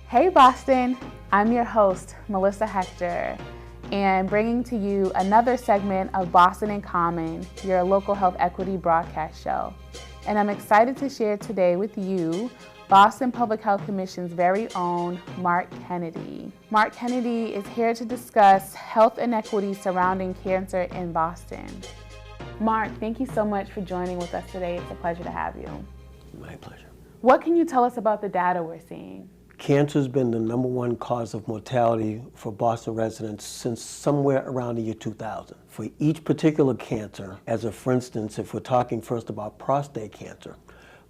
Hey Boston, I'm your host, Melissa Hector, and bringing to you another segment of Boston in Common, your local health equity broadcast show. And I'm excited to share today with you Boston Public Health Commission's very own Mark Kennedy. Mark Kennedy is here to discuss health inequities surrounding cancer in Boston. Mark, thank you so much for joining with us today. It's a pleasure to have you. My pleasure. What can you tell us about the data we're seeing? Cancer has been the number one cause of mortality for Boston residents since somewhere around the year 2000. For each particular cancer, for instance, if we're talking first about prostate cancer,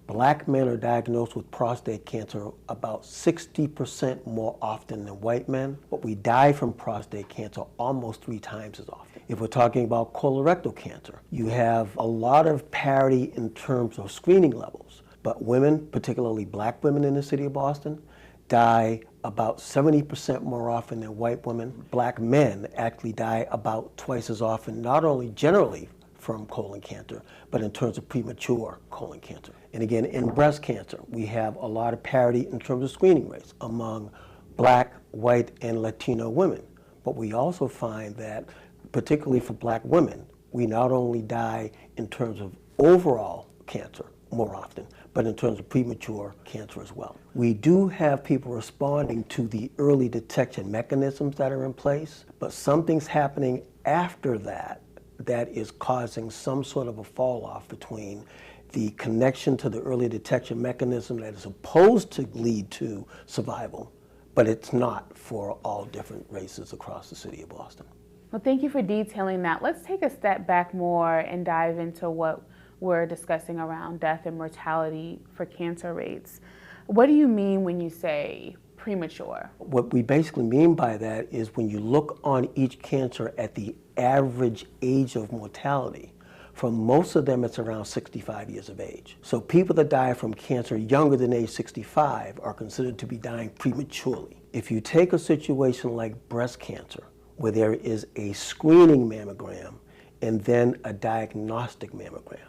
Black men are diagnosed with prostate cancer about 60% more often than white men, but we die from prostate cancer almost 3 times as often. If we're talking about colorectal cancer, you have a lot of parity in terms of screening levels, but women, particularly Black women in the city of Boston, die about 70% more often than white women. Black men actually die about twice as often, not only generally from colon cancer, but in terms of premature colon cancer. And again, in breast cancer, we have a lot of parity in terms of screening rates among Black, white, and Latino women. But we also find that, particularly for Black women, we not only die in terms of overall cancer more often, but in terms of premature cancer as well. We do have people responding to the early detection mechanisms that are in place, but something's happening after that that is causing some sort of a fall off between the connection to the early detection mechanism that is supposed to lead to survival, but it's not for all different races across the city of Boston. Well, thank you for detailing that. Let's take a step back more and dive into what we're discussing around death and mortality for cancer rates. What do you mean when you say premature? What we basically mean by that is when you look on each cancer at the average age of mortality, for most of them it's around 65 years of age. So people that die from cancer younger than age 65 are considered to be dying prematurely. If you take a situation like breast cancer, where there is a screening mammogram and then a diagnostic mammogram,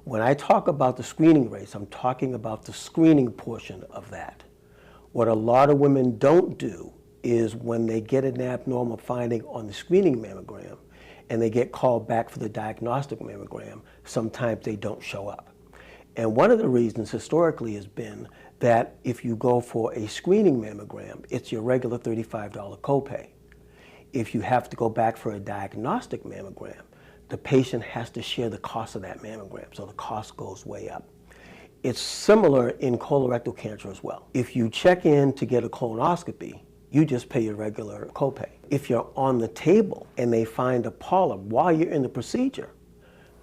when I talk about the screening rates, I'm talking about the screening portion of that. What a lot of women don't do is when they get an abnormal finding on the screening mammogram and they get called back for the diagnostic mammogram, sometimes they don't show up. And one of the reasons historically has been that if you go for a screening mammogram, it's your regular $35 copay. If you have to go back for a diagnostic mammogram, the patient has to share the cost of that mammogram, so the cost goes way up. It's similar in colorectal cancer as well. If you check in to get a colonoscopy, you just pay your regular copay. If you're on the table and they find a polyp while you're in the procedure,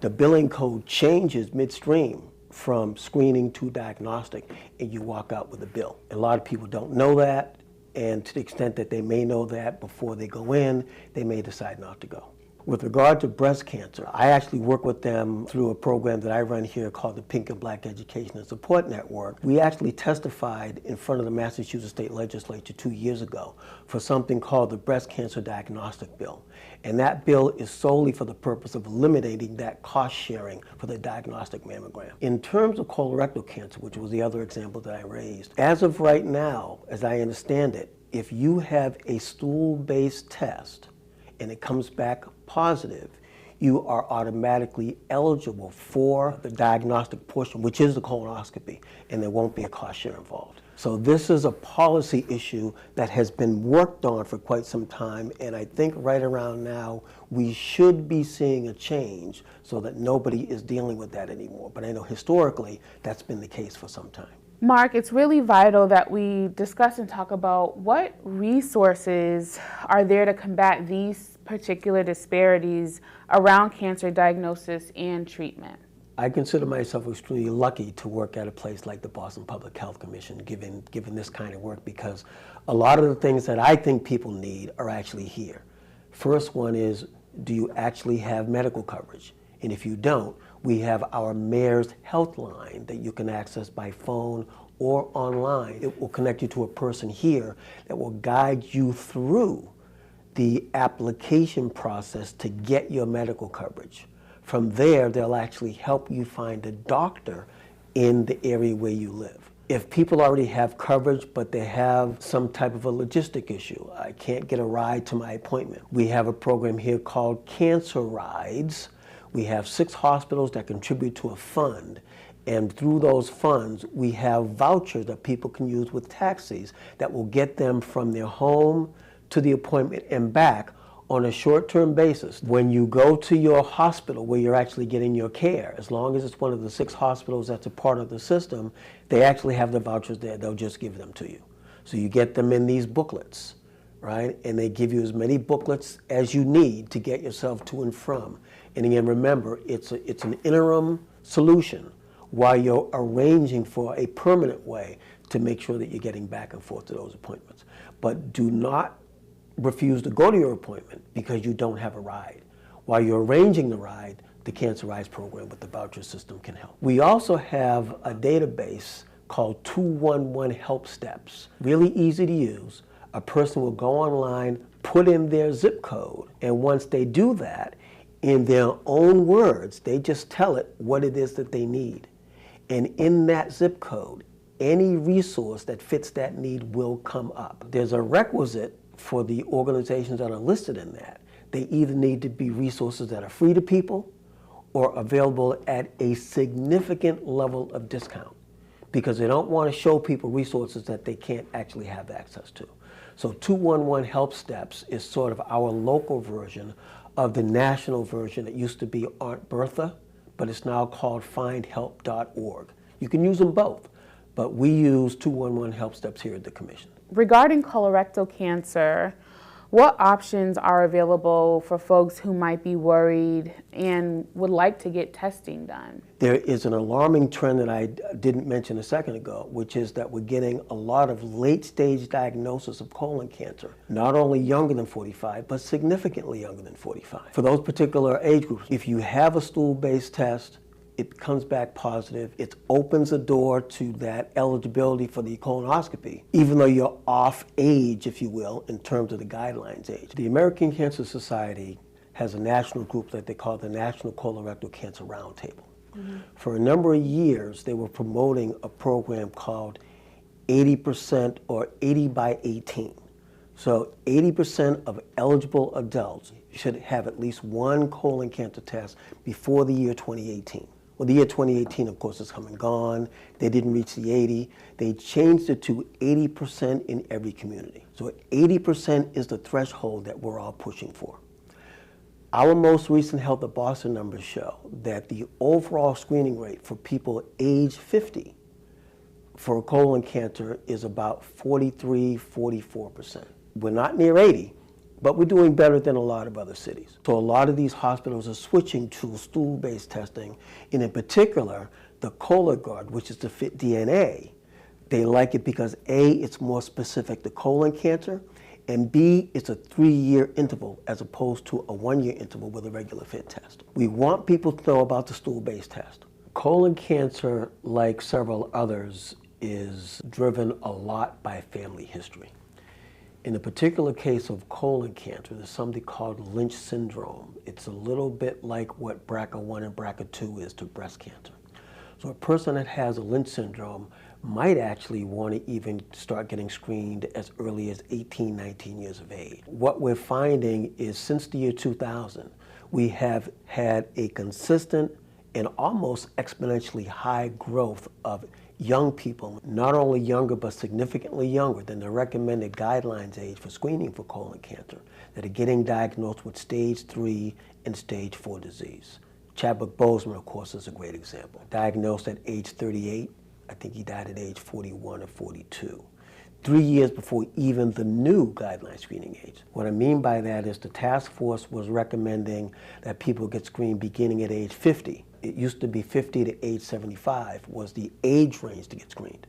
the billing code changes midstream from screening to diagnostic, and you walk out with a bill. A lot of people don't know that, and to the extent that they may know that before they go in, they may decide not to go. With regard to breast cancer, I actually work with them through a program that I run here called the Pink and Black Education and Support Network. We actually testified in front of the Massachusetts State Legislature 2 years ago for something called the Breast Cancer Diagnostic Bill. And that bill is solely for the purpose of eliminating that cost sharing for the diagnostic mammogram. In terms of colorectal cancer, which was the other example that I raised, as of right now, as I understand it, if you have a stool-based test and it comes back positive, you are automatically eligible for the diagnostic portion, which is the colonoscopy, and there won't be a cost share involved. So this is a policy issue that has been worked on for quite some time, and I think right around now we should be seeing a change so that nobody is dealing with that anymore. But I know historically that's been the case for some time. Mark, it's really vital that we discuss and talk about what resources are there to combat these particular disparities around cancer diagnosis and treatment. I consider myself extremely lucky to work at a place like the Boston Public Health Commission, given this kind of work, because a lot of the things that I think people need are actually here. First one is, do you actually have medical coverage? And if you don't, we have our Mayor's Health Line that you can access by phone or online. It will connect you to a person here that will guide you through the application process to get your medical coverage. From there, they'll actually help you find a doctor in the area where you live. If people already have coverage, but they have some type of a logistic issue, I can't get a ride to my appointment. We have a program here called Cancer Rides. We have 6 hospitals that contribute to a fund. And through those funds, we have vouchers that people can use with taxis that will get them from their home to the appointment and back on a short-term basis. When you go to your hospital where you're actually getting your care, as long as it's one of the 6 hospitals that's a part of the system, they actually have the vouchers there. They'll just give them to you. So you get them in these booklets, right? And they give you as many booklets as you need to get yourself to and from. And again, remember, it's an interim solution while you're arranging for a permanent way to make sure that you're getting back and forth to those appointments. But do not refuse to go to your appointment because you don't have a ride. While you're arranging the ride, the Cancer Rides program with the voucher system can help. We also have a database called 211 Help Steps. Really easy to use. A person will go online, put in their zip code, and once they do that, in their own words, they just tell it what it is that they need. And in that zip code, any resource that fits that need will come up. There's a requisite for the organizations that are listed in that. They either need to be resources that are free to people or available at a significant level of discount, because they don't want to show people resources that they can't actually have access to. So 211 Help Steps is sort of our local version of the national version. It used to be Aunt Bertha, but it's now called findhelp.org. You can use them both, but we use 211 Help Steps here at the Commission. Regarding colorectal cancer, what options are available for folks who might be worried and would like to get testing done? There is an alarming trend that I didn't mention a second ago, which is that we're getting a lot of late-stage diagnosis of colon cancer, not only younger than 45, but significantly younger than 45. For those particular age groups, if you have a stool-based test, it comes back positive, it opens the door to that eligibility for the colonoscopy, even though you're off age, if you will, in terms of the guidelines age. The American Cancer Society has a national group that they call the National Colorectal Cancer Roundtable. Mm-hmm. For a number of years, they were promoting a program called 80% or 80 by 18. So 80% of eligible adults should have at least one colon cancer test before the year 2018. Well, the year 2018, of course, is come and gone. They didn't reach the 80. They changed it to 80% in every community. So 80% is the threshold that we're all pushing for. Our most recent Health of Boston numbers show that the overall screening rate for people age 50 for colon cancer is about 43, 44%. We're not near 80. But we're doing better than a lot of other cities. So a lot of these hospitals are switching to stool-based testing, and in particular, the Cologuard, which is the FIT DNA. They like it because A, it's more specific to colon cancer, and B, it's a 3-year interval as opposed to a 1-year interval with a regular FIT test. We want people to know about the stool-based test. Colon cancer, like several others, is driven a lot by family history. In the particular case of colon cancer, there's something called Lynch syndrome. It's a little bit like what BRCA1 and BRCA2 is to breast cancer. So a person that has a Lynch syndrome might actually want to even start getting screened as early as 18, 19 years of age. What we're finding is since the year 2000, we have had a consistent and almost exponentially high growth of young people, not only younger but significantly younger than the recommended guidelines age for screening for colon cancer, that are getting diagnosed with stage 3 and stage 4 disease. Chadwick Boseman, of course, is a great example. Diagnosed at age 38, I think he died at age 41 or 42. 3 years before even the new guideline screening age. What I mean by that is the task force was recommending that people get screened beginning at age 50. It used to be 50 to age 75 was the age range to get screened.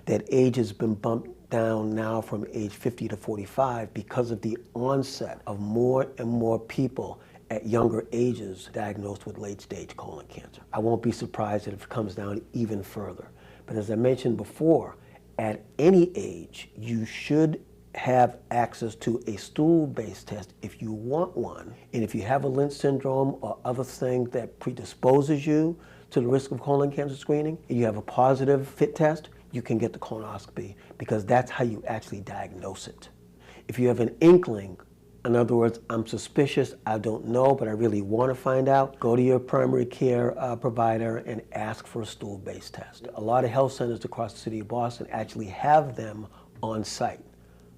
That age has been bumped down now from age 50 to 45 because of the onset of more and more people at younger ages diagnosed with late-stage colon cancer. I won't be surprised if it comes down even further. But as I mentioned before, at any age, you should have access to a stool-based test if you want one. And if you have a Lynch syndrome or other thing that predisposes you to the risk of colon cancer screening, and you have a positive FIT test, you can get the colonoscopy because that's how you actually diagnose it. If you have an inkling, in other words, I'm suspicious, I don't know, but I really want to find out, go to your primary care provider and ask for a stool-based test. A lot of health centers across the city of Boston actually have them on site.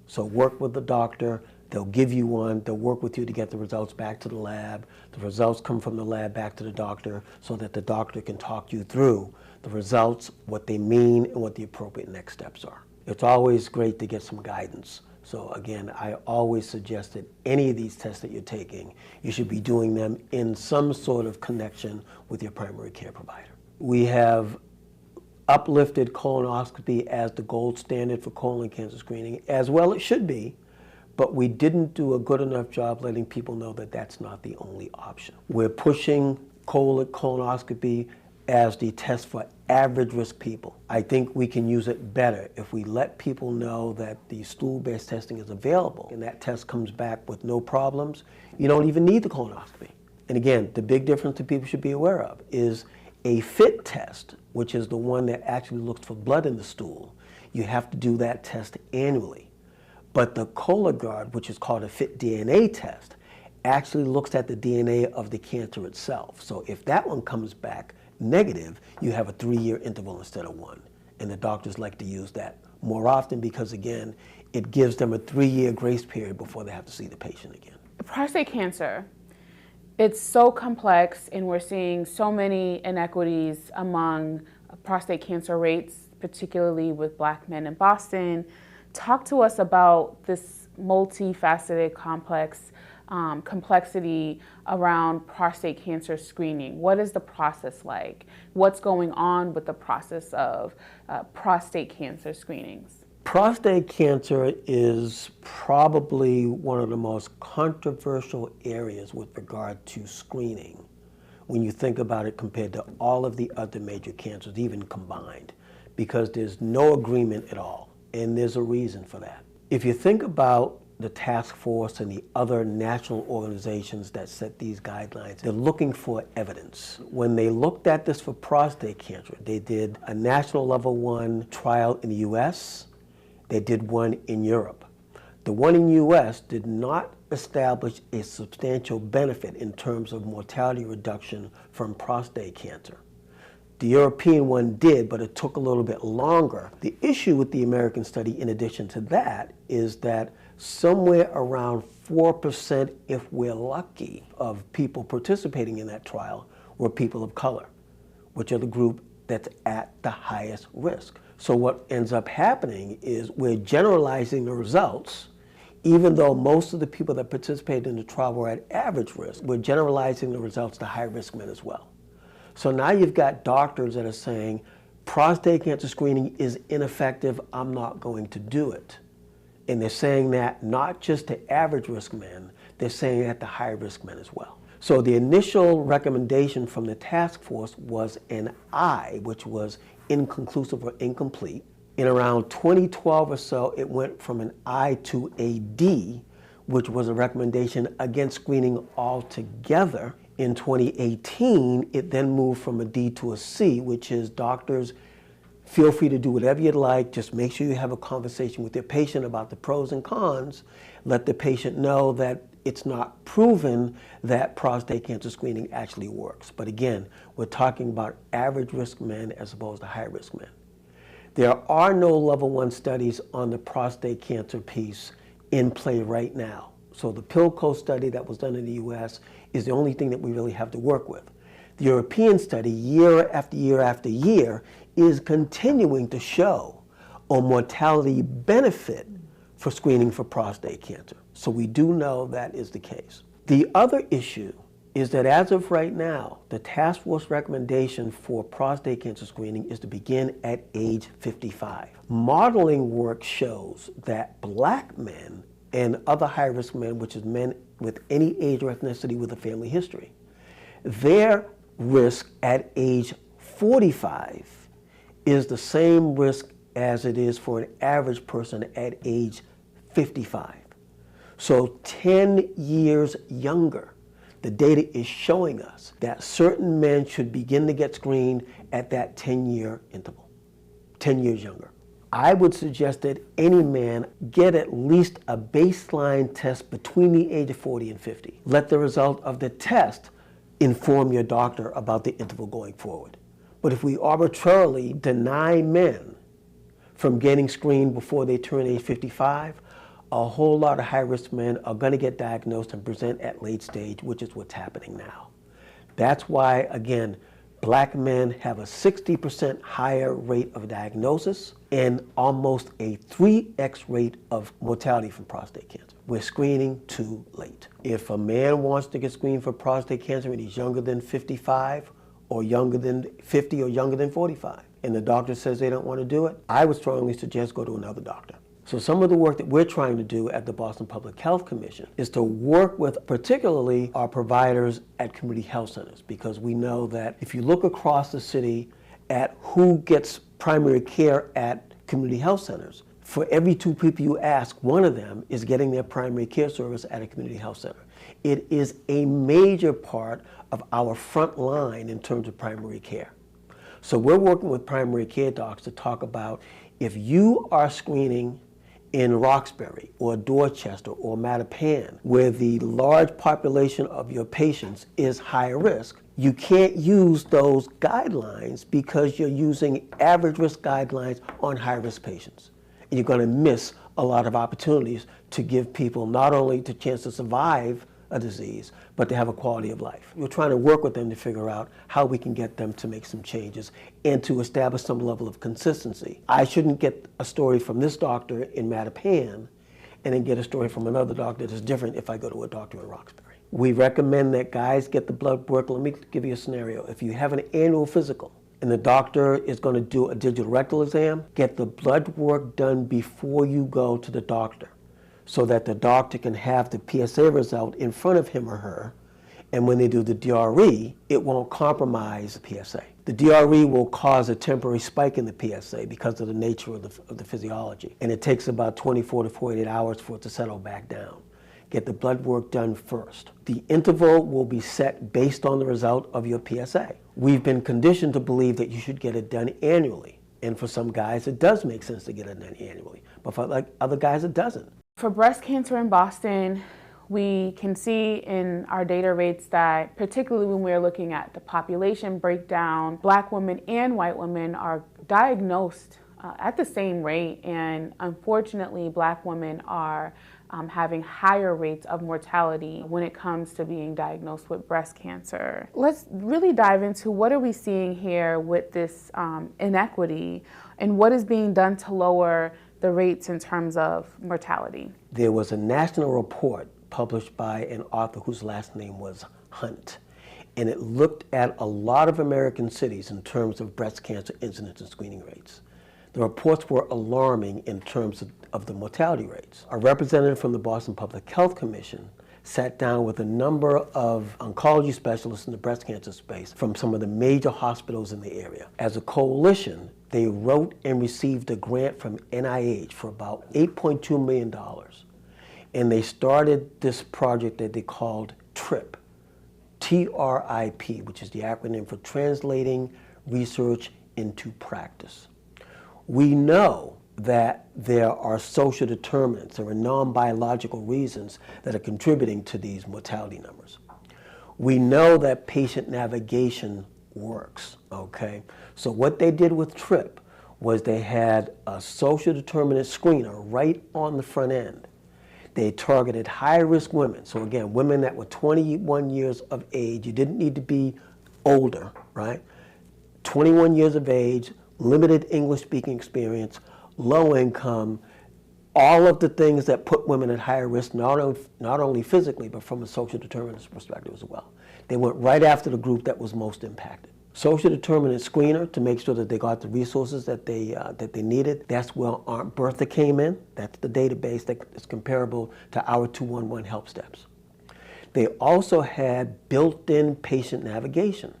So work with the doctor, they'll give you one, they'll work with you to get the results back to the lab. The results come from the lab back to the doctor so that the doctor can talk you through the results, what they mean, and what the appropriate next steps are. It's always great to get some guidance. So again, I always suggest that any of these tests that you're taking, you should be doing them in some sort of connection with your primary care provider. We have uplifted colonoscopy as the gold standard for colon cancer screening, as well it should be, but we didn't do a good enough job letting people know that that's not the only option. We're pushing colonoscopy as the test for average risk people. I think we can use it better if we let people know that the stool-based testing is available and that test comes back with no problems. You don't even need the colonoscopy. And again, the big difference that people should be aware of is a FIT test, which is the one that actually looks for blood in the stool. You have to do that test annually. But the Cologuard, which is called a FIT DNA test, actually looks at the DNA of the cancer itself. So if that one comes back negative, you have a 3-year interval instead of 1. And the doctors like to use that more often because, again, it gives them a 3-year grace period before they have to see the patient again. Prostate cancer, it's so complex, and we're seeing so many inequities among prostate cancer rates, particularly with Black men in Boston. Talk to us about this multifaceted complexity around prostate cancer screening. What is the process like? What's going on with the process of prostate cancer screenings? Prostate cancer is probably one of the most controversial areas with regard to screening when you think about it compared to all of the other major cancers, even combined, because there's no agreement at all, and there's a reason for that. If you think about the task force and the other national organizations that set these guidelines, they're looking for evidence. When they looked at this for prostate cancer, they did a national level 1 trial in the US, they did one in Europe. The one in US did not establish a substantial benefit in terms of mortality reduction from prostate cancer. The European one did, but it took a little bit longer. The issue with the American study, in addition to that, is that somewhere around 4%, if we're lucky, of people participating in that trial were people of color, which are the group that's at the highest risk. So what ends up happening is we're generalizing the results. Even though most of the people that participated in the trial were at average risk, we're generalizing the results to high-risk men as well. So now you've got doctors that are saying, prostate cancer screening is ineffective, I'm not going to do it. And they're saying that not just to average risk men, they're saying that to high risk men as well. So the initial recommendation from the task force was an I, which was inconclusive or incomplete. In around 2012 or so, it went from an I to a D, which was a recommendation against screening altogether. In 2018, it then moved from a D to a C, which is doctors, feel free to do whatever you'd like, just make sure you have a conversation with your patient about the pros and cons. Let the patient know that it's not proven that prostate cancer screening actually works. But again, we're talking about average risk men as opposed to high risk men. There are no level 1 studies on the prostate cancer piece in play right now. So the PILCO study that was done in the US is the only thing that we really have to work with. The European study, year after year after year, is continuing to show a mortality benefit for screening for prostate cancer. So we do know that is the case. The other issue is that as of right now, the task force recommendation for prostate cancer screening is to begin at age 55. Modeling work shows that Black men and other high-risk men, which is men with any age or ethnicity with a family history, their risk at age 45 is the same risk as it is for an average person at age 55. So 10 years younger. The data is showing us that certain men should begin to get screened at that 10-year interval. 10 years younger. I would suggest that any man get at least a baseline test between the age of 40 and 50. Let the result of the test inform your doctor about the interval going forward. But if we arbitrarily deny men from getting screened before they turn age 55, a whole lot of high-risk men are going to get diagnosed and present at late stage, which is what's happening now. That's why, again, black men have a 60% higher rate of diagnosis and almost a 3x rate of mortality from prostate cancer. We're screening too late. If a man wants to get screened for prostate cancer and he's younger than 55 or younger than 50 or younger than 45, and the doctor says they don't want to do it, I would strongly suggest go to another doctor. So some of the work that we're trying to do at the Boston Public Health Commission is to work with particularly our providers at community health centers, because we know that if you look across the city at who gets primary care at community health centers, for every 2 people you ask, one of them is getting their primary care service at a community health center. It is a major part of our front line in terms of primary care. So we're working with primary care docs to talk about if you are screening in Roxbury or Dorchester or Mattapan, where the large population of your patients is high risk, you can't use those guidelines because you're using average risk guidelines on high risk patients. And you're going to miss a lot of opportunities to give people not only the chance to survive a disease, but to have a quality of life. We're trying to work with them to figure out how we can get them to make some changes and to establish some level of consistency. I shouldn't get a story from this doctor in Mattapan and then get a story from another doctor that's different if I go to a doctor in Roxbury. We recommend that guys get the blood work. Let me give you a scenario. If you have an annual physical and the doctor is going to do a digital rectal exam, get the blood work done before you go to the doctor, so that the doctor can have the PSA result in front of him or her, and when they do the DRE, it won't compromise the PSA. The DRE will cause a temporary spike in the PSA because of the nature of the physiology, and it takes about 24 to 48 hours for it to settle back down. Get the blood work done first. The interval will be set based on the result of your PSA. We've been conditioned to believe that you should get it done annually, and for some guys it does make sense to get it done annually, but for other guys it doesn't. For breast cancer in Boston, we can see in our data rates that, particularly when we're looking at the population breakdown, black women and white women are diagnosed at the same rate, and unfortunately black women are having higher rates of mortality when it comes to being diagnosed with breast cancer. Let's really dive into what are we seeing here with this inequity, and what is being done to lower the rates in terms of mortality. There was a national report published by an author whose last name was Hunt, and it looked at a lot of American cities in terms of breast cancer incidence and screening rates. The reports were alarming in terms of the mortality rates. A representative from the Boston Public Health Commission sat down with a number of oncology specialists in the breast cancer space from some of the major hospitals in the area. As a coalition, they wrote and received a grant from NIH for about $8.2 million. And they started this project that they called TRIP, T-R-I-P, which is the acronym for Translating Research into Practice. We know that there are social determinants, there are non-biological reasons that are contributing to these mortality numbers. We know that patient navigation works, okay? So what they did with TRIP was they had a social determinant screener right on the front end. They targeted high-risk women. So again, women that were 21 years of age. You didn't need to be older, right? 21 years of age, limited English-speaking experience, low income, all of the things that put women at higher risk, not only physically, but from a social determinants perspective as well. They went right after the group that was most impacted. Social determinant screener to make sure that they got the resources that they needed. That's where Aunt Bertha came in. That's the database that is comparable to our 211 help steps. They also had built-in patient navigation.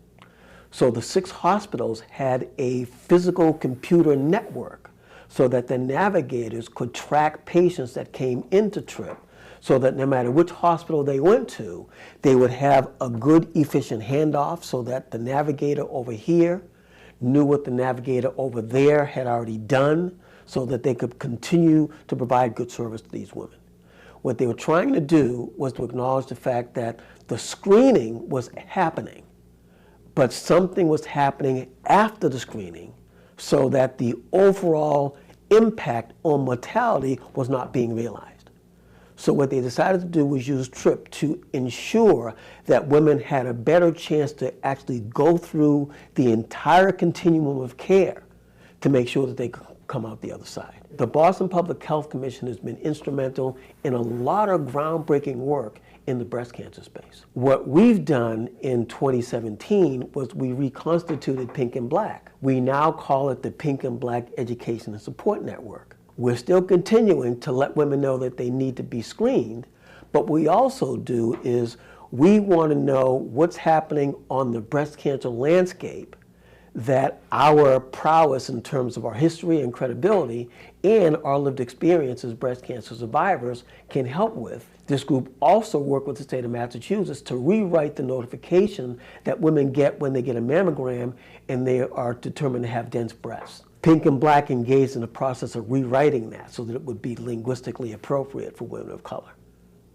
So the 6 hospitals had a physical computer network so that the navigators could track patients that came into TRIP, so that no matter which hospital they went to, they would have a good, efficient handoff so that the navigator over here knew what the navigator over there had already done so that they could continue to provide good service to these women. What they were trying to do was to acknowledge the fact that the screening was happening, but something was happening after the screening so that the overall impact on mortality was not being realized. So what they decided to do was use TRIP to ensure that women had a better chance to actually go through the entire continuum of care to make sure that they could come out the other side. The Boston Public Health Commission has been instrumental in a lot of groundbreaking work in the breast cancer space. What we've done in 2017 was we reconstituted Pink and Black. We now call it the Pink and Black Education and Support Network. We're still continuing to let women know that they need to be screened, but what we also do is we want to know what's happening on the breast cancer landscape, that our prowess in terms of our history and credibility and our lived experience as breast cancer survivors can help with. This group also worked with the state of Massachusetts to rewrite the notification that women get when they get a mammogram and they are determined to have dense breasts. Pink and Black engaged in the process of rewriting that so that it would be linguistically appropriate for women of color.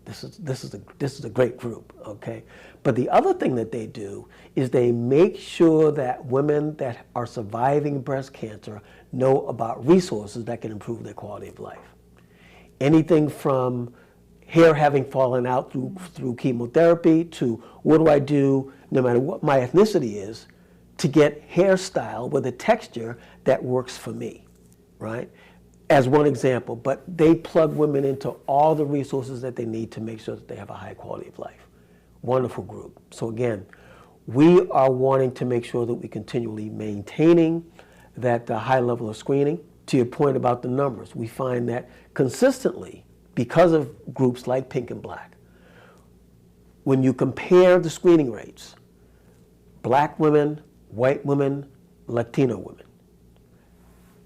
This is a great group, okay? But the other thing that they do is they make sure that women that are surviving breast cancer know about resources that can improve their quality of life. Anything from hair having fallen out through chemotherapy to what do I do, no matter what my ethnicity is, to get hairstyle with a texture that works for me, right? As one example, but they plug women into all the resources that they need to make sure that they have a high quality of life. Wonderful group. So again, we are wanting to make sure that we continually maintaining that high level of screening. To your point about the numbers, we find that consistently, because of groups like Pink and Black, when you compare the screening rates, Black women, white women, Latino women,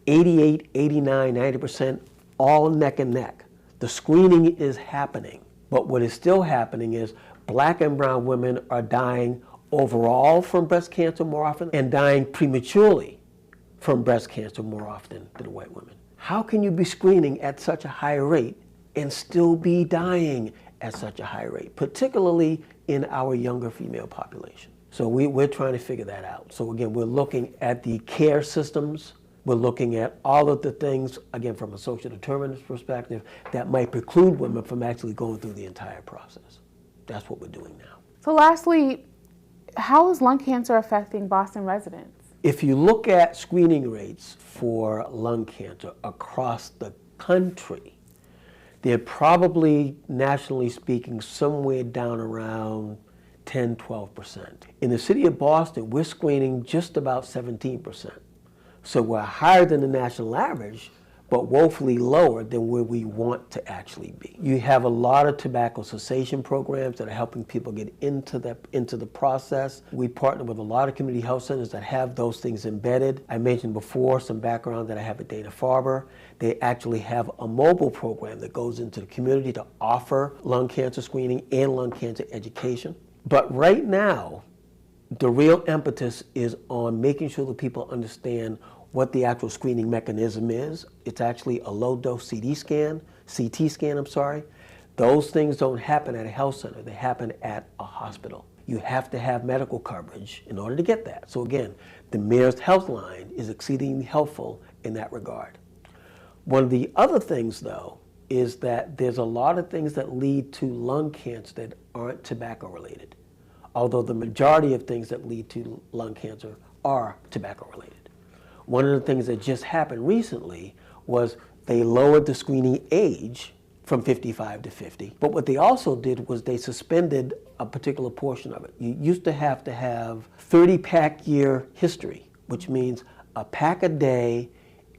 88, 89, 90%, all neck and neck. The screening is happening. But what is still happening is Black and brown women are dying overall from breast cancer more often and dying prematurely from breast cancer more often than white women. How can you be screening at such a high rate and still be dying at such a high rate, particularly in our younger female population? So we're trying to figure that out. So again, we're looking at the care systems. We're looking at all of the things, again, from a social determinants perspective, that might preclude women from actually going through the entire process. That's what we're doing now. So lastly, how is lung cancer affecting Boston residents? If you look at screening rates for lung cancer across the country, they're probably, nationally speaking, somewhere down around 10, 12%. In the city of Boston, we're screening just about 17%. So we're higher than the national average, but woefully lower than where we want to actually be. You have a lot of tobacco cessation programs that are helping people get into the process. We partner with a lot of community health centers that have those things embedded. I mentioned before some background that I have at Dana-Farber. They actually have a mobile program that goes into the community to offer lung cancer screening and lung cancer education. But right now, the real impetus is on making sure that people understand what the actual screening mechanism is. It's actually a low-dose CT scan. Those things don't happen at a health center. They happen at a hospital. You have to have medical coverage in order to get that. So again, the Mayor's Health Line is exceedingly helpful in that regard. One of the other things, though, is that there's a lot of things that lead to lung cancer that aren't tobacco-related, although the majority of things that lead to lung cancer are tobacco-related. One of the things that just happened recently was they lowered the screening age from 55 to 50. But what they also did was they suspended a particular portion of it. You used to have 30-pack year history, which means a pack a day,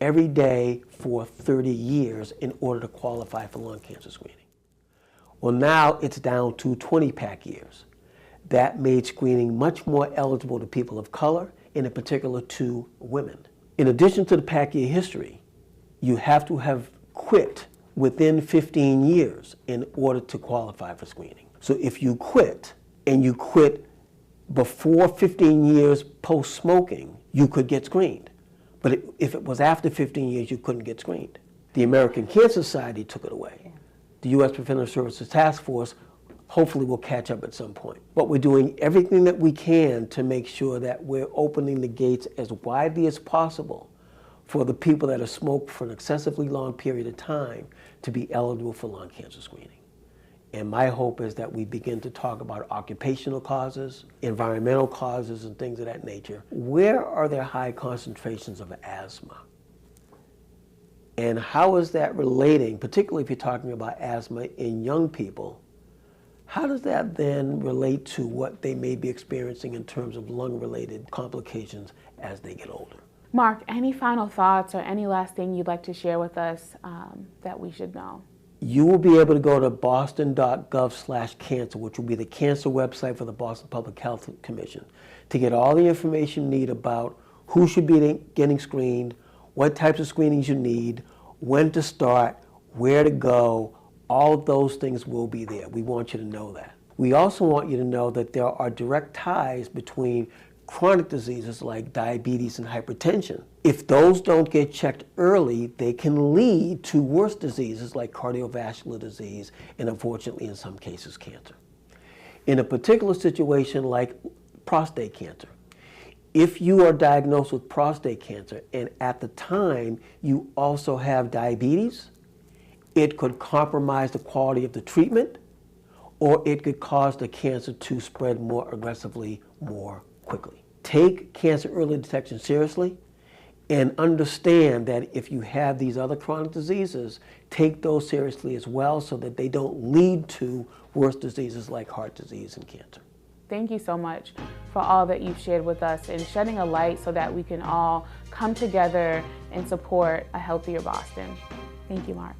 every day for 30 years in order to qualify for lung cancer screening. Well, now it's down to 20-pack years. That made screening much more eligible to people of color, and in particular to women. In addition to the pack year history, you have to have quit within 15 years in order to qualify for screening. So if you quit, and you quit before 15 years post-smoking, you could get screened. But if it was after 15 years, you couldn't get screened. The American Cancer Society took it away. The U.S. Preventive Services Task Force hopefully will catch up at some point. But we're doing everything that we can to make sure that we're opening the gates as widely as possible for the people that have smoked for an excessively long period of time to be eligible for lung cancer screening. And my hope is that we begin to talk about occupational causes, environmental causes, and things of that nature. Where are there high concentrations of asthma? And how is that relating, particularly if you're talking about asthma in young people, how does that then relate to what they may be experiencing in terms of lung-related complications as they get older? Mark, any final thoughts or any last thing you'd like to share with us that we should know? You will be able to go to boston.gov/cancer, which will be the cancer website for the Boston Public Health Commission, to get all the information you need about who should be getting screened, what types of screenings you need, when to start, where to go. All of those things will be there. We want you to know that. We also want you to know that there are direct ties between chronic diseases like diabetes and hypertension. If those don't get checked early, they can lead to worse diseases like cardiovascular disease and, unfortunately, in some cases, cancer. In a particular situation like prostate cancer, if you are diagnosed with prostate cancer and at the time you also have diabetes, it could compromise the quality of the treatment, or it could cause the cancer to spread more aggressively more quickly. Take cancer early detection seriously and understand that if you have these other chronic diseases, take those seriously as well so that they don't lead to worse diseases like heart disease and cancer. Thank you so much for all that you've shared with us and shedding a light so that we can all come together and support a healthier Boston. Thank you, Mark.